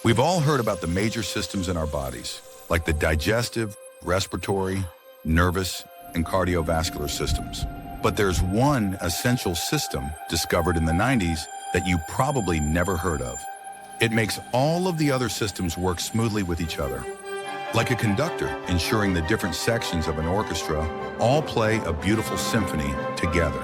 We've all heard about the major systems in our bodies, like the digestive, respiratory, nervous, and cardiovascular systems. But there's one essential system discovered in the 90s that you probably never heard of. It makes all of the other systems work smoothly with each other. Like a conductor, ensuring the different sections of an orchestra all play a beautiful symphony together.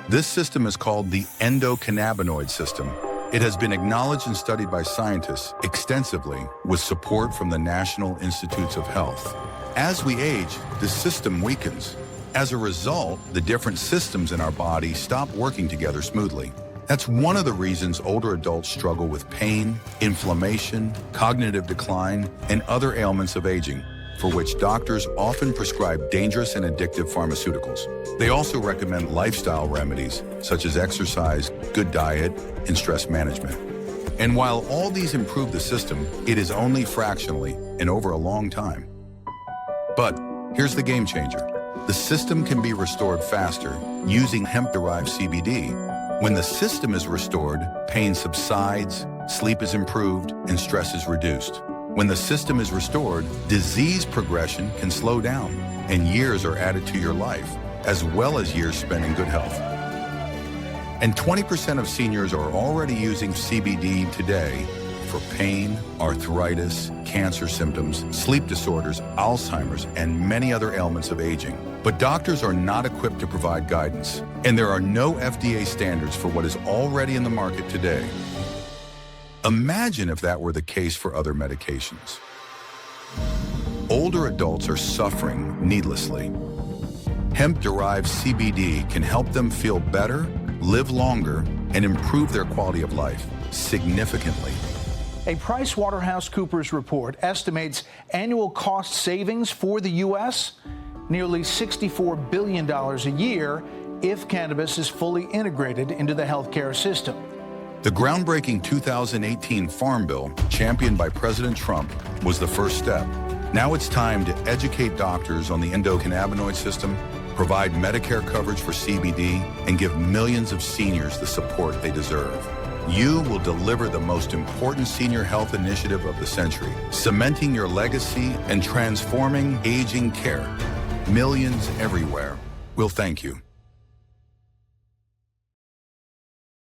This system is called the endocannabinoid system. It has been acknowledged and studied by scientists extensively with support from the National Institutes of Health. As we age, the system weakens. As a result, the different systems in our body stop working together smoothly. That's one of the reasons older adults struggle with pain, inflammation, cognitive decline, and other ailments of aging, for which doctors often prescribe dangerous and addictive pharmaceuticals. They also recommend lifestyle remedies, such as exercise, good diet, and stress management. And while all these improve the system, it is only fractionally and over a long time. But here's the game changer. The system can be restored faster using hemp-derived CBD. When the system is restored, pain subsides, sleep is improved, and stress is reduced. When the system is restored, disease progression can slow down, and years are added to your life, as well as years spent in good health. And 20% of seniors are already using CBD today for pain, arthritis, cancer symptoms, sleep disorders, Alzheimer's, and many other ailments of aging. But doctors are not equipped to provide guidance, and there are no FDA standards for what is already in the market today. Imagine if that were the case for other medications. Older adults are suffering needlessly. Hemp-derived CBD can help them feel better, live longer, and improve their quality of life significantly. A PricewaterhouseCoopers report estimates annual cost savings for the U.S. nearly $64 billion a year if cannabis is fully integrated into the healthcare system. The groundbreaking 2018 Farm Bill, championed by President Trump, was the first step. Now it's time to educate doctors on the endocannabinoid system, provide Medicare coverage for CBD, and give millions of seniors the support they deserve. You will deliver the most important senior health initiative of the century, cementing your legacy and transforming aging care. Millions everywhere will thank you.